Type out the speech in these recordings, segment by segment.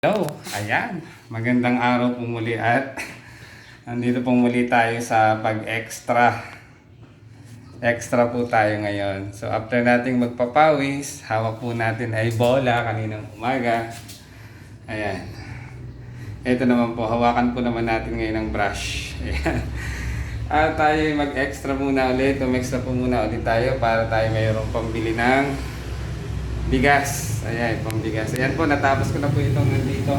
Hello, ayan. Magandang araw po muli at nandito po muli tayo sa pag-extra. Extra po tayo ngayon. So after nating magpapawis, hawak po natin ay bola kaninang umaga. Ayan. Ito naman po, hawakan po naman natin ngayon ng brush. Ayan. At tayo mag-extra muna ulit. Umextra po muna ulit tayo para tayo mayroong pambili ng bigas. Ayan, pambigas. Ayan po, natapos ko na po itong nandito.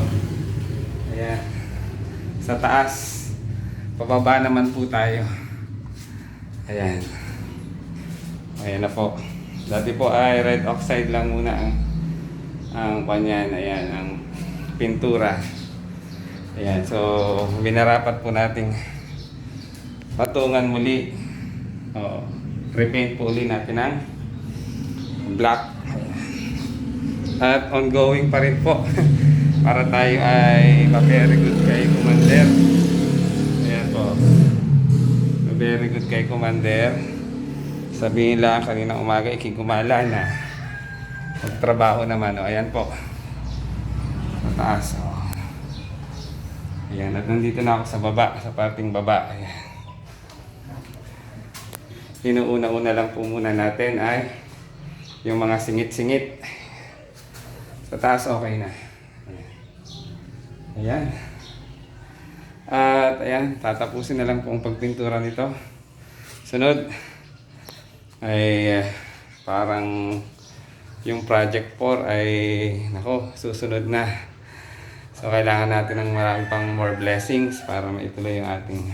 Ayan. Sa taas. Pababa naman po tayo. Ayan. Ayan na po. Dati po ay red oxide lang muna ang kanyan. Ayan, ang pintura. Ayan, so binarapat po nating patungan muli. Repaint po uli natin ng black. At ongoing pa rin po para tayo ay very good kay Commander. Ayan po, very good kay Commander. Sabihin lang kanina umaga ikigumala na magtrabaho naman. Ayan po, mataas. Ayan, at nandito na ako sa baba, sa parting baba. Ayan. Inuuna-una lang po muna natin ay yung mga singit-singit. Sa taas, okay na. Ayan. At ayan, tatapusin na lang po ang pagpintura nito. Sunod ay parang yung project 4 ay susunod na. So kailangan natin ng marami pang more blessings para maituloy yung ating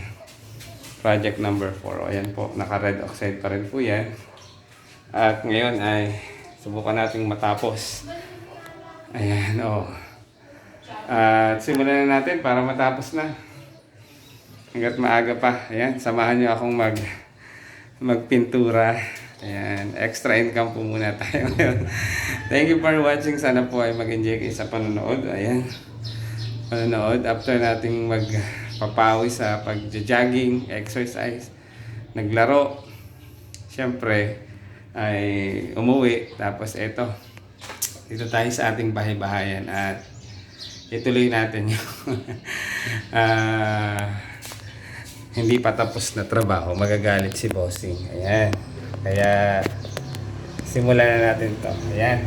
project number 4. Ayan po, naka red oxide pa rin po yan. At ngayon ay subukan nating matapos. Ayan, At simulan na natin para matapos na. Hanggat maaga pa. Ayan, samahan nyo akong magpintura. Ayan, extra income po muna tayo ngayon. Thank you for watching. Sana po ay mag-enjoy kayo sa panonood. Ayan, panonood. After nating magpapawis sa pag-jogging, exercise, naglaro. Siyempre, ay umuwi. Tapos eto, dito tayo sa ating bahay-bahayan at ituloy natin yung hindi pa tapos na trabaho. Magagalit si bossing. Ayan. Kaya simulan na natin to. Ayan.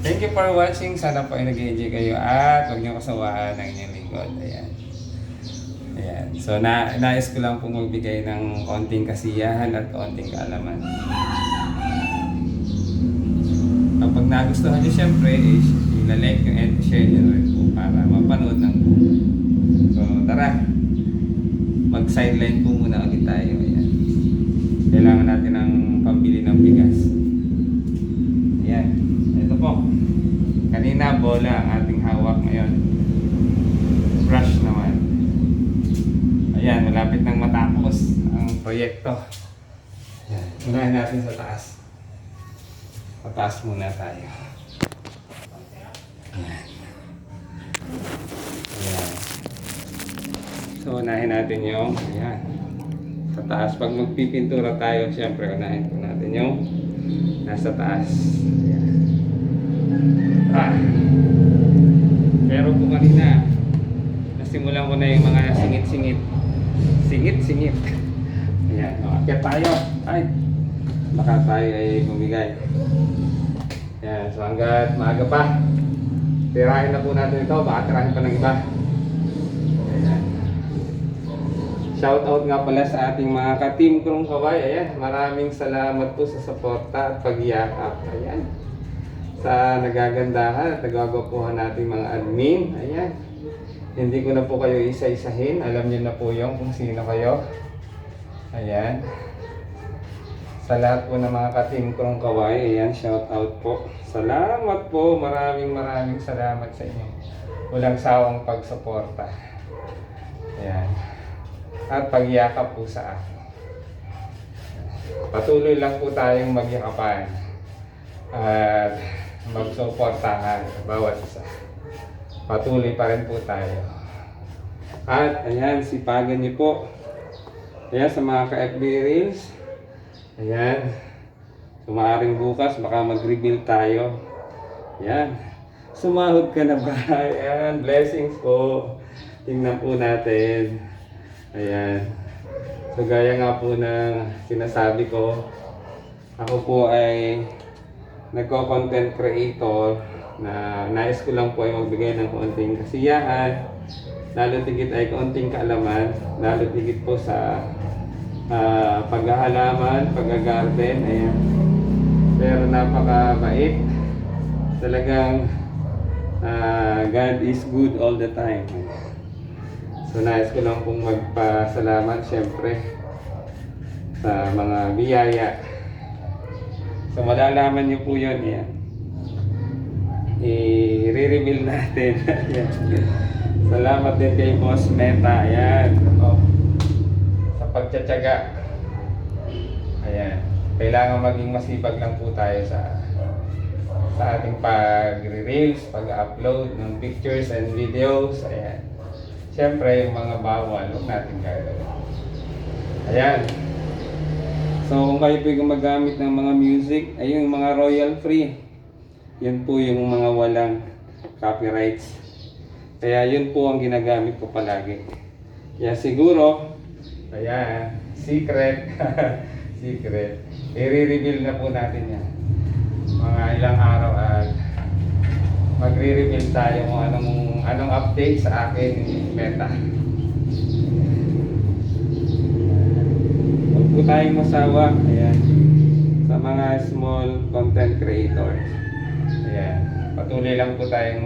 Thank you for watching. Sana po ay nag-enjoy kayo at huwag niyo kasawaan ng inyong lingkod. Ayan. Ayan. So nais ko lang pong magbigay ng konting kasiyahan at konting kaalaman. Kapag nagustuhan nyo, syempre, i-like nyo and share nyo rin po para mapanood ng buo. So, tara. Mag-sideline po muna ulit tayo. Ayan. Kailangan natin ng pambili ng bigas. Ayan. Ito po. Kanina, bola ang ating hawak ngayon. Brush naman. Ayan, malapit nang matapos ang proyekto. Ayan. Unahin natin sa taas. Pataas muna tayo. Ayan. Ayan. So, unahin natin yung ayan. Sa taas. Pag magpipintura tayo, siyempre, unahin po natin yung nasa taas. Ayan. Pero po kanina, nasimulan ko na yung mga singit-singit. Singit-singit. Ayan. Akyat tayo. Ay. Baka tayo ay bumigay. Yan, so hanggat maaga pa, tirahin na po natin ito, baka tirahin pa ng iba. Ayan. Shout out nga pala sa ating mga ka-team Krong Kaway. Ayan, maraming salamat po sa suporta at pagyakap. Ayan, sa nagagandahan at nagagwapuhan nating mga admin. Ayan, hindi ko na po kayo isa-isahin, alam niyo na po yung kung sino kayo. Ayan. Sa lahat po ng mga ka-team Krong Kaway, ayan, shout out po. Salamat po, maraming salamat sa inyo. Walang sawang pagsuporta. Ayan. At pagyakap po sa akin. Patuloy lang po tayong magyakapan. At magsuportahan bawat isa. Patuloy pa rin po tayo. At ayan, sipagan niyo po. Ayan, sa mga ka-FB Reels. Ayan. So maaaring bukas baka mag-reveal tayo. Ayan. Sumahod ka na ba? Ayan, blessings po. Tingnan po natin. Ayan. So gaya nga po ng sinasabi ko, ako po ay nagko-content creator na nais ko lang po ay magbigay ng konting kasiyahan, lalo tigit ay konting kaalaman, lalo tigit po sa paghahalaman, pag-garden. Ayan. Pero napakabait. Talagang God is good all the time. So nais ko lang pong magpasalamat syempre sa mga biyaya. So malalaman niyo po yun. Yan. I-reveal natin. Salamat din kay Boss Meta. Ayan. Sa pagtsatsaga. Ayan. Kailangan maging masipag lang po tayo sa ating pag-reels, pag-upload ng pictures and videos. Ayan. Siyempre, yung mga bawal, huwag natin gagawin. Ayan. So, kung kayo po gumagamit ng mga music, ay yung mga royal free. Yan po yung mga walang copyrights. Kaya yun po ang ginagamit ko palagi. Kaya siguro, ayan, secret, secret. I-reveal na po natin yan. Mga ilang araw at magre-reveal tayo kung anong update sa akin Meta. Huwag po tayong masawa. Ayan. Sa mga small content creators. Ayan. Patuloy lang po tayong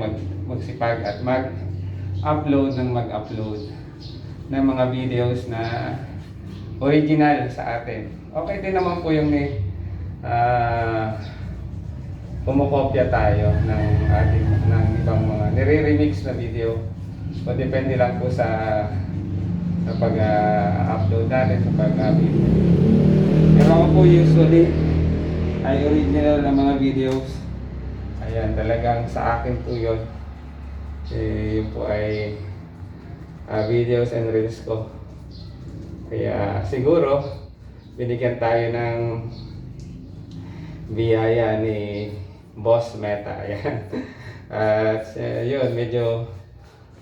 magsipag at mag-upload ng mga videos na original sa atin. Okay din naman po yung kumukopya tayo ng ibang mga nire-remix na video. So depende lang po sa pag-upload natin, sa pag-video. Pero ako po usually ay original na mga videos. Ayan, talagang sa akin po yun. Yun po ay videos and reels ko. Kaya siguro binigyan tayo ng biyaya ni Boss Meta. Ayan. At yun, medyo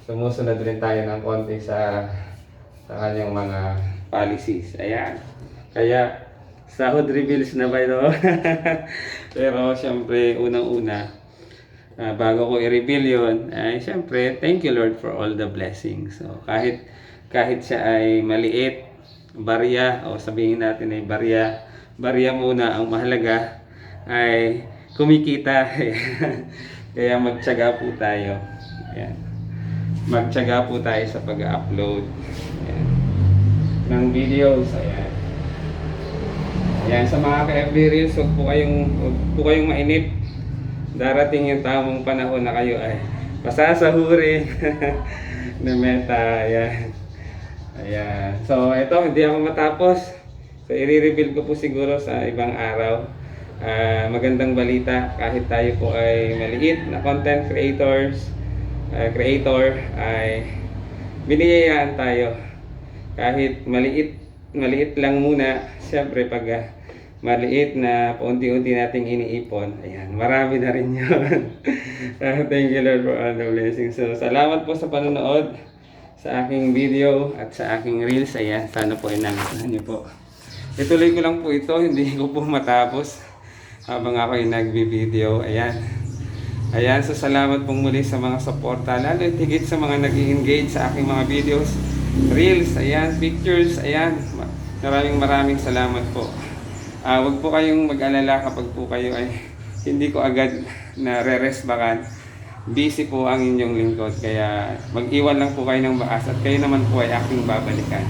sumusunod rin tayo ng konti sa kanyang mga policies. Ayan. Kaya sahod reveals na ba ito? Pero syempre, unang-una, bago ko i-reveal yun, ay syempre, thank you Lord for all the blessings. So kahit siya ay maliit, barya, o sabihin natin ay barya muna ang mahalaga, ay kumikita. Kaya magtiyaga po tayo. Ayan. Magtiyaga po tayo sa pag-upload ng videos. Ayan. Ayan, sa mga ka-FB Reels, huwag po kayong mainip. Darating yung tamang panahon na kayo ay pasasahurin na Meta. Ayan. Ayan. So, ito, hindi ako matapos. So, i-reveal ko po siguro sa ibang araw. Magandang balita, kahit tayo po ay maliit na content creator, ay biniyayaan tayo. Kahit maliit lang muna. Siyempre, pag maliit na paunti-unti nating iniipon, ayan, marami na rin yun. Thank you Lord for all the blessings. So, salamat po sa panonood sa aking video at sa aking reels. Ayan, sana po ay nagustuhan niyo po. Ituloy ko lang po ito, hindi ko po matapos habang ako ay nagbi-video. Ayan. Ayan, so salamat pong muli sa mga suporta, lalo higit sa mga nag-engage sa aking mga videos, reels, ayan, pictures, ayan. Maraming salamat po. Huwag po kayong mag-alala kapag po kayo ay hindi ko agad na re-resbakan. Busy po ang inyong lingkod, kaya mag-iwan lang po kayo ng baas at kayo naman po ay aking babalikan.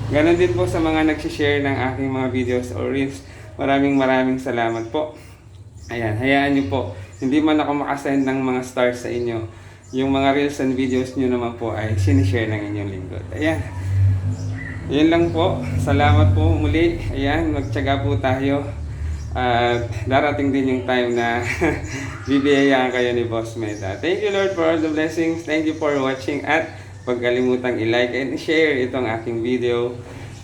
Ganon din po sa mga nag-share ng aking mga videos or reels. Maraming salamat po. Ayan, hayaan nyo po. Hindi man ako makasend ng mga stars sa inyo. Yung mga reels and videos nyo naman po ay sinishare ng inyong lingkod. Ayan. Yan lang po. Salamat po muli. Ayan, magtiyaga po tayo. At darating din yung time na bibiyayaan kayo ni Boss Meta. Thank you Lord for all the blessings. Thank you for watching. At huwag kalimutang i-like and share itong aking video.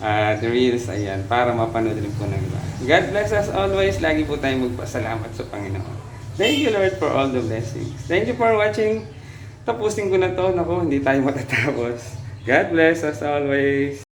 The reels, ayan, para mapanood rin po ng iba. God bless us always. Lagi po tayong magpasalamat sa Panginoon. Thank you Lord for all the blessings. Thank you for watching. Tapusin ko na to. Naku, hindi tayo matatapos. God bless us always.